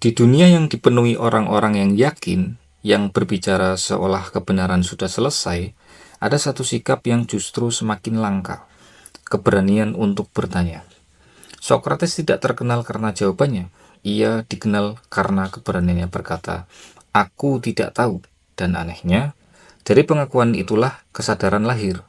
Di dunia yang dipenuhi orang-orang yang yakin, yang berbicara seolah kebenaran sudah selesai, ada satu sikap yang justru semakin langka, keberanian untuk bertanya. Sokrates tidak terkenal karena jawabannya, ia dikenal karena keberaniannya berkata, "Aku tidak tahu." Dan anehnya, dari pengakuan itulah kesadaran lahir.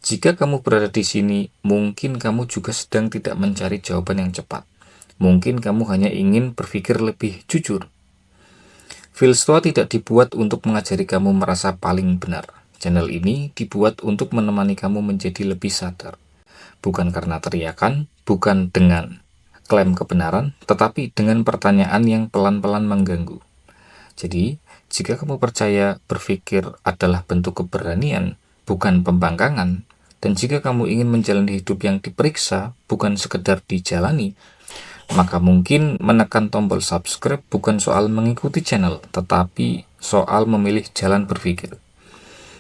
Jika kamu berada di sini, mungkin kamu juga sedang tidak mencari jawaban yang cepat. Mungkin kamu hanya ingin berpikir lebih jujur. Filstua tidak dibuat untuk mengajari kamu merasa paling benar. Channel ini dibuat untuk menemani kamu menjadi lebih sadar. Bukan karena teriakan, bukan dengan klaim kebenaran, tetapi dengan pertanyaan yang pelan-pelan mengganggu. Jadi, jika kamu percaya berpikir adalah bentuk keberanian, bukan pembangkangan, dan jika kamu ingin menjalani hidup yang diperiksa, bukan sekedar dijalani, maka mungkin menekan tombol subscribe bukan soal mengikuti channel, tetapi soal memilih jalan berpikir.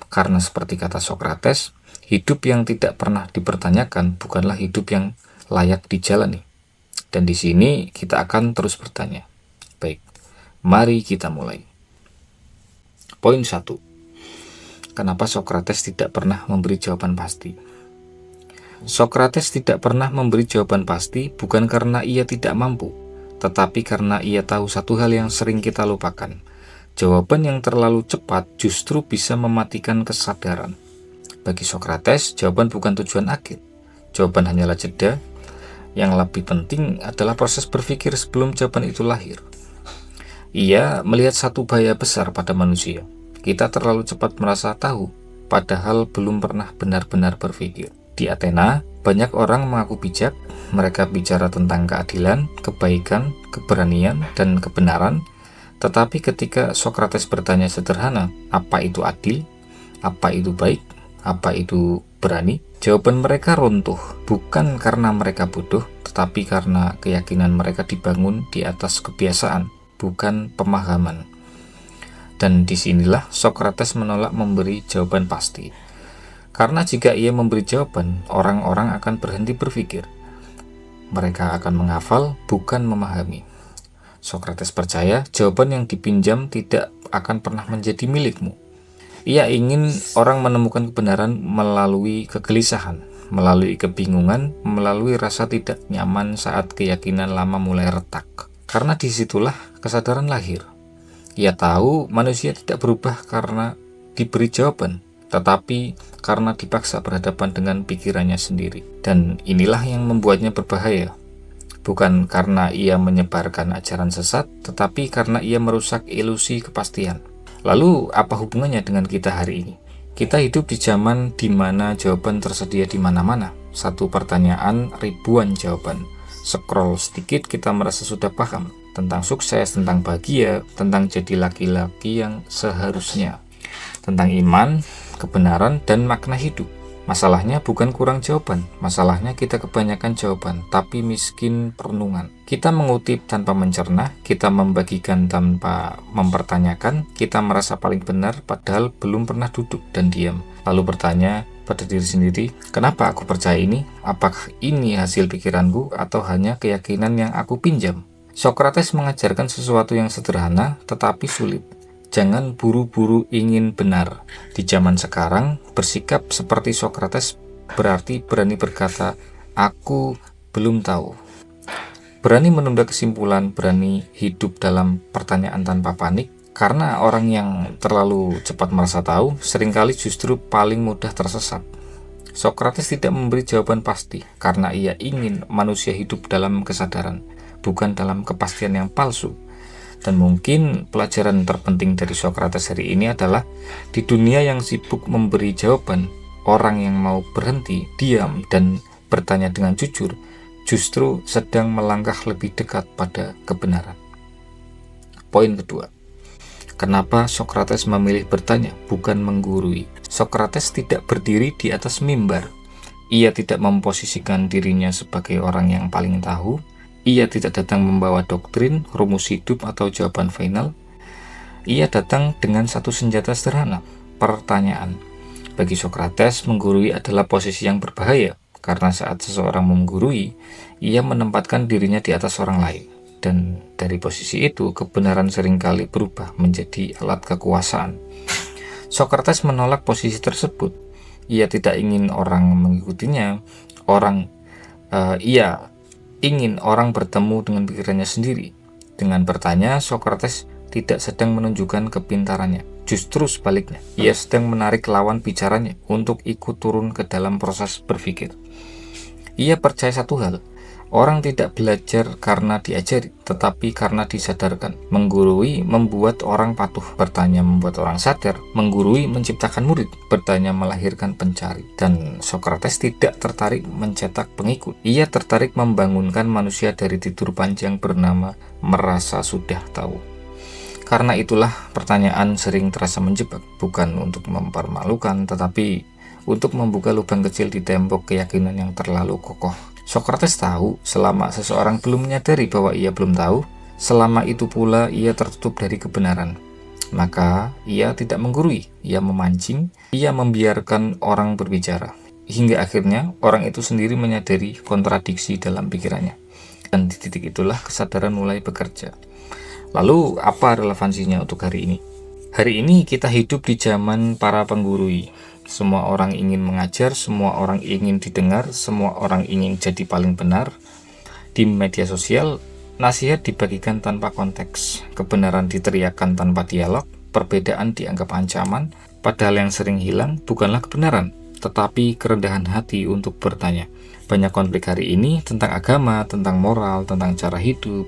Karena seperti kata Sokrates, hidup yang tidak pernah dipertanyakan bukanlah hidup yang layak dijalani. Dan di sini kita akan terus bertanya. Baik, mari kita mulai. Poin 1. Kenapa Sokrates tidak pernah memberi jawaban pasti? Sokrates tidak pernah memberi jawaban pasti bukan karena ia tidak mampu, tetapi karena ia tahu satu hal yang sering kita lupakan. Jawaban yang terlalu cepat justru bisa mematikan kesadaran. Bagi Sokrates, jawaban bukan tujuan akhir. Jawaban hanyalah jeda. Yang lebih penting adalah proses berpikir sebelum jawaban itu lahir. Ia melihat satu bahaya besar pada manusia. Kita terlalu cepat merasa tahu, padahal belum pernah benar-benar berpikir. Di Athena, banyak orang mengaku bijak. Mereka bicara tentang keadilan, kebaikan, keberanian, dan kebenaran. Tetapi ketika Sokrates bertanya sederhana, apa itu adil? Apa itu baik? Apa itu berani? Jawaban mereka runtuh, bukan karena mereka bodoh, tetapi karena keyakinan mereka dibangun di atas kebiasaan, bukan pemahaman. Dan disinilah Sokrates menolak memberi jawaban pasti. Karena jika ia memberi jawaban, orang-orang akan berhenti berpikir. Mereka akan menghafal, bukan memahami. Sokrates percaya jawaban yang dipinjam tidak akan pernah menjadi milikmu. Ia ingin orang menemukan kebenaran melalui kegelisahan, melalui kebingungan, melalui rasa tidak nyaman saat keyakinan lama mulai retak. Karena disitulah kesadaran lahir. Ia tahu manusia tidak berubah karena diberi jawaban, tetapi karena dipaksa berhadapan dengan pikirannya sendiri. Dan inilah yang membuatnya berbahaya. Bukan karena ia menyebarkan ajaran sesat, tetapi karena ia merusak ilusi kepastian. Lalu apa hubungannya dengan kita hari ini? Kita hidup di zaman di mana jawaban tersedia di mana-mana. Satu pertanyaan, ribuan jawaban. Scroll sedikit kita merasa sudah paham. Tentang sukses, tentang bahagia, tentang jadi laki-laki yang seharusnya. Tentang iman, kebenaran, dan makna hidup. Masalahnya bukan kurang jawaban, masalahnya kita kebanyakan jawaban, tapi miskin perenungan. Kita mengutip tanpa mencerna, kita membagikan tanpa mempertanyakan, kita merasa paling benar padahal belum pernah duduk dan diam. Lalu bertanya pada diri sendiri, kenapa aku percaya ini? Apakah ini hasil pikiranku atau hanya keyakinan yang aku pinjam? Sokrates mengajarkan sesuatu yang sederhana tetapi sulit. Jangan buru-buru ingin benar. Di zaman sekarang, bersikap seperti Sokrates berarti berani berkata, "Aku belum tahu." Berani menunda kesimpulan, berani hidup dalam pertanyaan tanpa panik, karena orang yang terlalu cepat merasa tahu seringkali justru paling mudah tersesat. Sokrates tidak memberi jawaban pasti karena ia ingin manusia hidup dalam kesadaran, bukan dalam kepastian yang palsu. Dan mungkin pelajaran terpenting dari Sokrates hari ini adalah di dunia yang sibuk memberi jawaban, orang yang mau berhenti, diam, dan bertanya dengan jujur justru sedang melangkah lebih dekat pada kebenaran. Poin kedua, kenapa Sokrates memilih bertanya, bukan menggurui? Sokrates tidak berdiri di atas mimbar. Ia tidak memposisikan dirinya sebagai orang yang paling tahu. Ia tidak datang membawa doktrin, rumus hidup, atau jawaban final. Ia datang dengan satu senjata sederhana, pertanyaan. Bagi Sokrates, menggurui adalah posisi yang berbahaya, karena saat seseorang menggurui, ia menempatkan dirinya di atas orang lain. Dan dari posisi itu, kebenaran seringkali berubah menjadi alat kekuasaan. Sokrates menolak posisi tersebut. Ia tidak ingin orang mengikutinya. Ia ingin orang bertemu dengan pikirannya sendiri. Dengan bertanya, Sokrates tidak sedang menunjukkan kepintarannya. Justru sebaliknya, ia sedang menarik lawan bicaranya untuk ikut turun ke dalam proses berpikir. Ia percaya satu hal, orang tidak belajar karena diajari, tetapi karena disadarkan. Menggurui membuat orang patuh, bertanya membuat orang sadar. Menggurui menciptakan murid, bertanya melahirkan pencari. Dan Sokrates tidak tertarik mencetak pengikut. Ia tertarik membangunkan manusia dari tidur panjang bernama merasa sudah tahu. Karena itulah pertanyaan sering terasa menjebak, bukan untuk mempermalukan, tetapi untuk membuka lubang kecil di tembok keyakinan yang terlalu kokoh. Sokrates tahu selama seseorang belum menyadari bahwa ia belum tahu, selama itu pula ia tertutup dari kebenaran. Maka ia tidak menggurui, ia memancing, ia membiarkan orang berbicara. Hingga akhirnya orang itu sendiri menyadari kontradiksi dalam pikirannya. Dan di titik itulah kesadaran mulai bekerja. Lalu apa relevansinya untuk hari ini? Hari ini kita hidup di zaman para penggurui. Semua orang ingin mengajar, semua orang ingin didengar, semua orang ingin jadi paling benar. Di media sosial, nasihat dibagikan tanpa konteks, kebenaran diteriakkan tanpa dialog, perbedaan dianggap ancaman, padahal yang sering hilang bukanlah kebenaran, tetapi kerendahan hati untuk bertanya. Banyak konflik hari ini tentang agama, tentang moral, tentang cara hidup,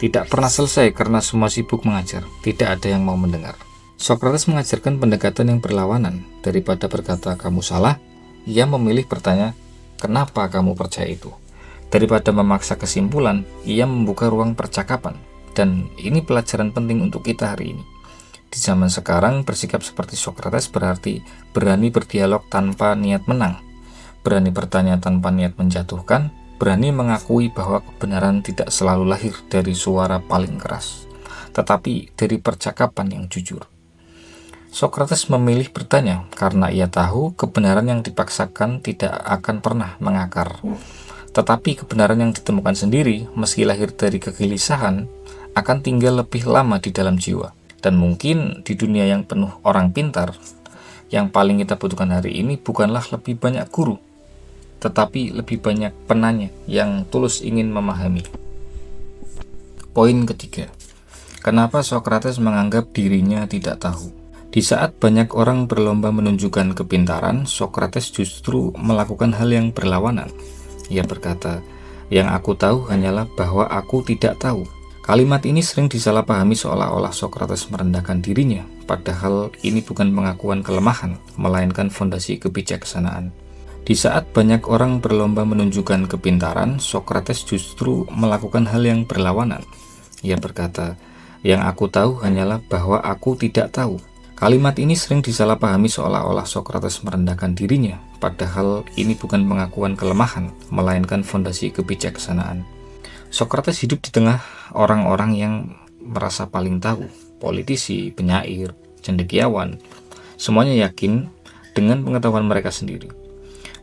tidak pernah selesai karena semua sibuk mengajar, tidak ada yang mau mendengar. Sokrates mengajarkan pendekatan yang berlawanan. Daripada berkata kamu salah, ia memilih bertanya, kenapa kamu percaya itu? Daripada memaksa kesimpulan, ia membuka ruang percakapan. Dan ini pelajaran penting untuk kita hari ini. Di zaman sekarang, bersikap seperti Sokrates berarti berani berdialog tanpa niat menang, berani bertanya tanpa niat menjatuhkan, berani mengakui bahwa kebenaran tidak selalu lahir dari suara paling keras, tetapi dari percakapan yang jujur. Sokrates memilih bertanya karena ia tahu kebenaran yang dipaksakan tidak akan pernah mengakar. Tetapi kebenaran yang ditemukan sendiri, meski lahir dari kegelisahan, akan tinggal lebih lama di dalam jiwa. Dan mungkin di dunia yang penuh orang pintar, yang paling kita butuhkan hari ini bukanlah lebih banyak guru, tetapi lebih banyak penanya yang tulus ingin memahami. Poin ketiga, kenapa Sokrates menganggap dirinya tidak tahu? Di saat banyak orang berlomba menunjukkan kepintaran, Sokrates justru melakukan hal yang berlawanan. Ia berkata, yang aku tahu hanyalah bahwa aku tidak tahu. Kalimat ini sering disalahpahami seolah-olah Sokrates merendahkan dirinya, padahal ini bukan pengakuan kelemahan, melainkan fondasi kebijaksanaan. Di saat banyak orang berlomba menunjukkan kepintaran, Sokrates justru melakukan hal yang berlawanan. Ia berkata, yang aku tahu hanyalah bahwa aku tidak tahu. Kalimat ini sering disalahpahami seolah-olah Sokrates merendahkan dirinya, padahal ini bukan pengakuan kelemahan, melainkan fondasi kebijaksanaan. Sokrates hidup di tengah orang-orang yang merasa paling tahu, politisi, penyair, cendekiawan, semuanya yakin dengan pengetahuan mereka sendiri.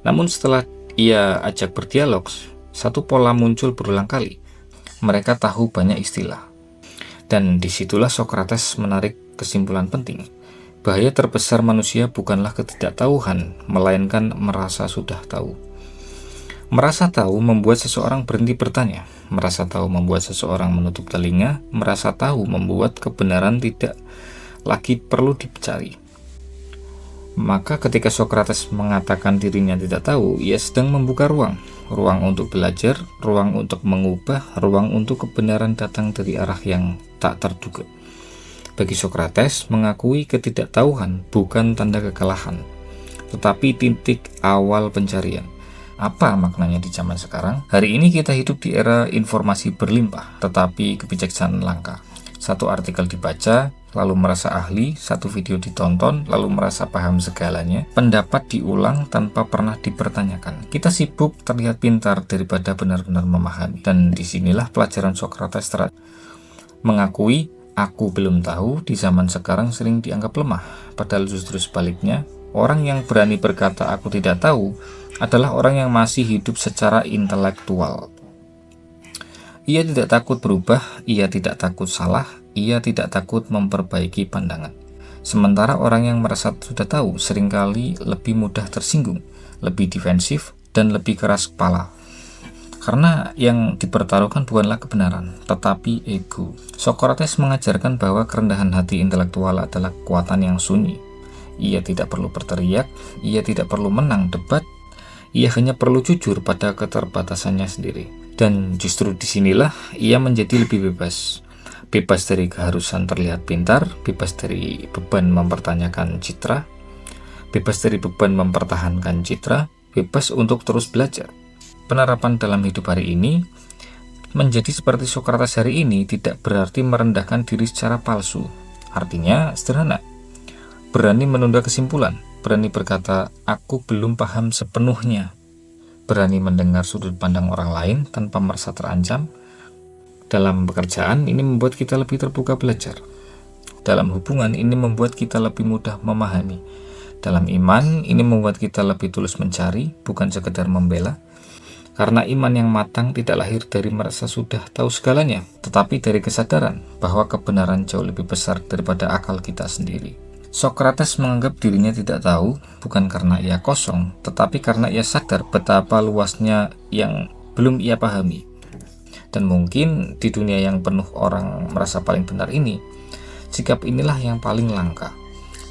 Namun setelah ia ajak berdialog, satu pola muncul berulang kali. Mereka tahu banyak istilah. Dan disitulah Sokrates menarik kesimpulan penting. Bahaya terbesar manusia bukanlah ketidaktahuan, melainkan merasa sudah tahu. Merasa tahu membuat seseorang berhenti bertanya. Merasa tahu membuat seseorang menutup telinga. Merasa tahu membuat kebenaran tidak lagi perlu dicari. Maka ketika Sokrates mengatakan dirinya tidak tahu, ia sedang membuka ruang untuk belajar, ruang untuk mengubah, ruang untuk kebenaran datang dari arah yang tak terduga. Bagi Sokrates, mengakui ketidaktahuan bukan tanda kekalahan, tetapi titik awal pencarian. Apa maknanya di zaman sekarang? Hari ini kita hidup di era informasi berlimpah, tetapi kebijaksanaan langka. Satu artikel dibaca, lalu merasa ahli, satu video ditonton, lalu merasa paham segalanya, pendapat diulang tanpa pernah dipertanyakan. Kita sibuk terlihat pintar daripada benar-benar memahami. Dan disinilah pelajaran Sokrates mengakui, aku belum tahu, di zaman sekarang sering dianggap lemah. Padahal justru sebaliknya, orang yang berani berkata aku tidak tahu adalah orang yang masih hidup secara intelektual. Ia tidak takut berubah, ia tidak takut salah, ia tidak takut memperbaiki pandangan. Sementara orang yang merasa sudah tahu seringkali lebih mudah tersinggung, lebih defensif, dan lebih keras kepala. Karena yang dipertaruhkan bukanlah kebenaran, tetapi ego. Socrates mengajarkan bahwa kerendahan hati intelektual adalah kekuatan yang sunyi. Ia tidak perlu berteriak, ia tidak perlu menang debat, ia hanya perlu jujur pada keterbatasannya sendiri. Dan justru disinilah ia menjadi lebih bebas. Bebas dari keharusan terlihat pintar, bebas dari beban mempertanyakan citra, bebas dari beban mempertahankan citra, bebas untuk terus belajar. Penerapan dalam hidup hari ini menjadi seperti Socrates hari ini tidak berarti merendahkan diri secara palsu. Artinya sederhana, berani menunda kesimpulan, berani berkata, aku belum paham sepenuhnya, berani mendengar sudut pandang orang lain tanpa merasa terancam. Dalam pekerjaan, ini membuat kita lebih terbuka belajar. Dalam hubungan, ini membuat kita lebih mudah memahami. Dalam iman, ini membuat kita lebih tulus mencari, bukan sekedar membela. Karena iman yang matang tidak lahir dari merasa sudah tahu segalanya, tetapi dari kesadaran bahwa kebenaran jauh lebih besar daripada akal kita sendiri. Socrates menganggap dirinya tidak tahu, bukan karena ia kosong, tetapi karena ia sadar betapa luasnya yang belum ia pahami. Dan mungkin di dunia yang penuh orang merasa paling benar ini, sikap inilah yang paling langka.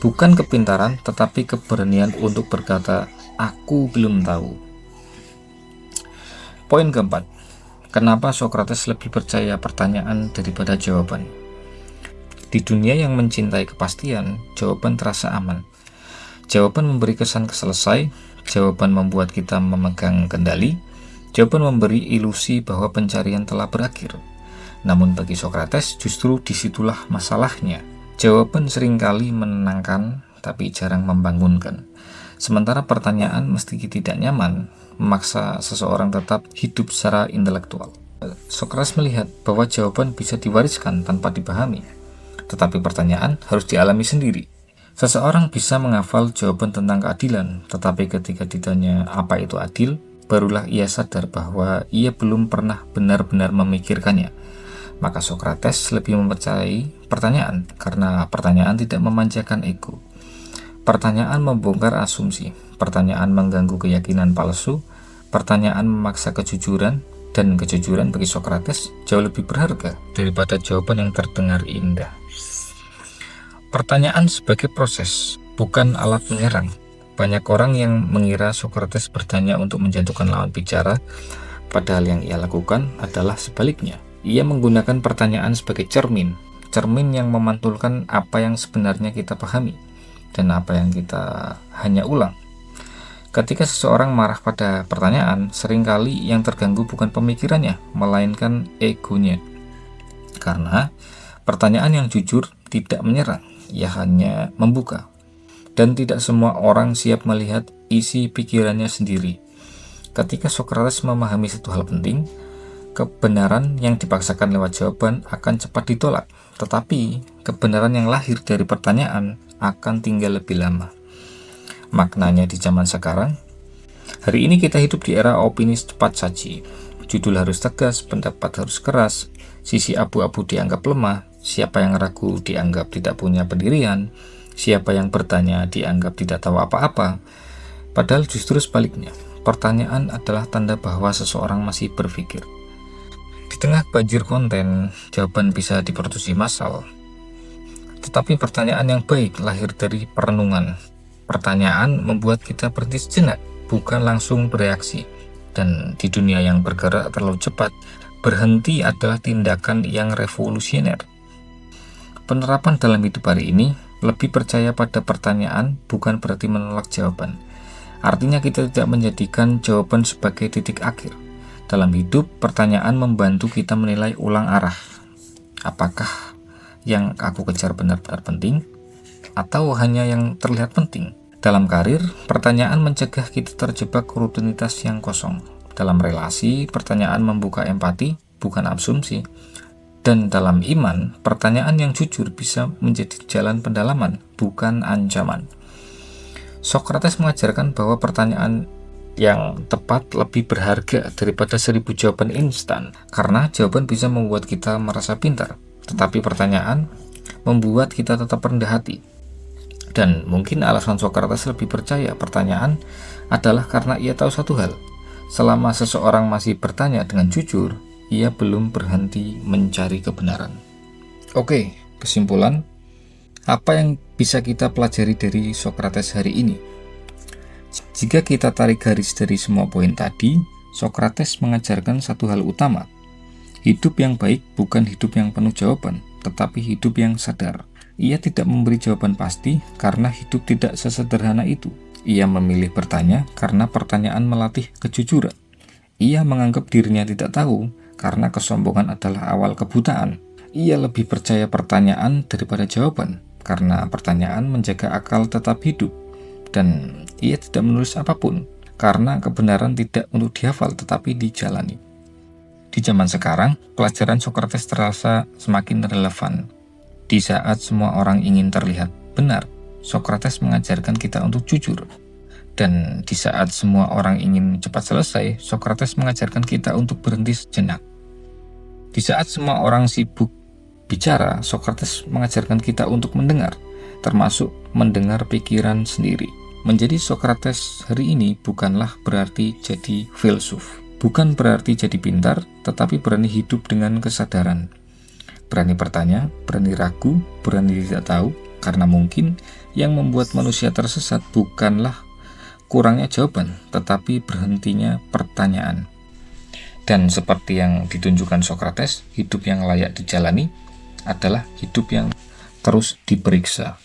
Bukan kepintaran, tetapi keberanian untuk berkata, aku belum tahu. Poin keempat, kenapa Socrates lebih percaya pertanyaan daripada jawaban? Di dunia yang mencintai kepastian, jawaban terasa aman. Jawaban memberi kesan selesai, jawaban membuat kita memegang kendali, jawaban memberi ilusi bahwa pencarian telah berakhir. Namun bagi Socrates justru disitulah masalahnya. Jawaban seringkali menenangkan, tapi jarang membangunkan. Sementara pertanyaan meski tidak nyaman, memaksa seseorang tetap hidup secara intelektual. Socrates melihat bahwa jawaban bisa diwariskan tanpa dipahami, tetapi pertanyaan harus dialami sendiri. Seseorang bisa menghafal jawaban tentang keadilan, tetapi ketika ditanya apa itu adil, barulah ia sadar bahwa ia belum pernah benar-benar memikirkannya. Maka Socrates lebih mempercayai pertanyaan, karena pertanyaan tidak memanjakan ego. Pertanyaan membongkar asumsi, pertanyaan mengganggu keyakinan palsu, pertanyaan memaksa kejujuran, dan kejujuran bagi Socrates jauh lebih berharga daripada jawaban yang terdengar indah. Pertanyaan sebagai proses, bukan alat menyerang. Banyak orang yang mengira Socrates bertanya untuk menjatuhkan lawan bicara, padahal yang ia lakukan adalah sebaliknya. Ia menggunakan pertanyaan sebagai cermin yang memantulkan apa yang sebenarnya kita pahami dan apa yang kita hanya ulang. Ketika seseorang marah pada pertanyaan, seringkali yang terganggu bukan pemikirannya, melainkan egonya. Karena pertanyaan yang jujur tidak menyerang, ia hanya membuka. Dan tidak semua orang siap melihat isi pikirannya sendiri. Ketika Socrates memahami satu hal penting, kebenaran yang dipaksakan lewat jawaban akan cepat ditolak. Tetapi kebenaran yang lahir dari pertanyaan akan tinggal lebih lama. Maknanya di zaman sekarang, hari ini kita hidup di era opini cepat saji. Judul harus tegas, pendapat harus keras, sisi abu-abu dianggap lemah, siapa yang ragu dianggap tidak punya pendirian, siapa yang bertanya dianggap tidak tahu apa-apa. Padahal justru sebaliknya, pertanyaan adalah tanda bahwa seseorang masih berpikir. Di tengah banjir konten, jawaban bisa diproduksi massal. Tetapi pertanyaan yang baik lahir dari perenungan. Pertanyaan membuat kita berhenti sejenak, bukan langsung bereaksi. Dan di dunia yang bergerak terlalu cepat, berhenti adalah tindakan yang revolusioner. Penerapan dalam hidup hari ini lebih percaya pada pertanyaan bukan berarti menolak jawaban. Artinya kita tidak menjadikan jawaban sebagai titik akhir. Dalam hidup, pertanyaan membantu kita menilai ulang arah. Apakah yang aku kejar benar-benar penting, atau hanya yang terlihat penting? Dalam karir, pertanyaan mencegah kita terjebak rutinitas yang kosong. Dalam relasi, pertanyaan membuka empati, bukan asumsi. Dan dalam iman, pertanyaan yang jujur bisa menjadi jalan pendalaman, bukan ancaman. Socrates mengajarkan bahwa pertanyaan yang tepat lebih berharga daripada 1000 jawaban instan, karena jawaban bisa membuat kita merasa pintar, tetapi pertanyaan membuat kita tetap rendah hati. Dan mungkin alasan Socrates lebih percaya pertanyaan adalah karena ia tahu satu hal: selama seseorang masih bertanya dengan jujur, ia belum berhenti mencari kebenaran. Oke, kesimpulan, apa yang bisa kita pelajari dari Socrates hari ini? Jika kita tarik garis dari semua poin tadi, Socrates mengajarkan satu hal utama. Hidup yang baik bukan hidup yang penuh jawaban, tetapi hidup yang sadar. Ia tidak memberi jawaban pasti karena hidup tidak sesederhana itu. Ia memilih bertanya karena pertanyaan melatih kejujuran. Ia menganggap dirinya tidak tahu karena kesombongan adalah awal kebutaan. Ia lebih percaya pertanyaan daripada jawaban, karena pertanyaan menjaga akal tetap hidup. Dan ia tidak menulis apapun, karena kebenaran tidak untuk dihafal tetapi dijalani. Di zaman sekarang, pelajaran Socrates terasa semakin relevan. Di saat semua orang ingin terlihat benar, Socrates mengajarkan kita untuk jujur. Dan di saat semua orang ingin cepat selesai, Socrates mengajarkan kita untuk berhenti sejenak. Di saat semua orang sibuk bicara, Socrates mengajarkan kita untuk mendengar, termasuk mendengar pikiran sendiri. Menjadi Socrates hari ini bukanlah berarti jadi filsuf, bukan berarti jadi pintar, tetapi berani hidup dengan kesadaran. Berani bertanya, berani ragu, berani tidak tahu, karena mungkin yang membuat manusia tersesat bukanlah kurangnya jawaban, tetapi berhentinya pertanyaan. Dan seperti yang ditunjukkan Socrates, hidup yang layak dijalani adalah hidup yang terus diperiksa.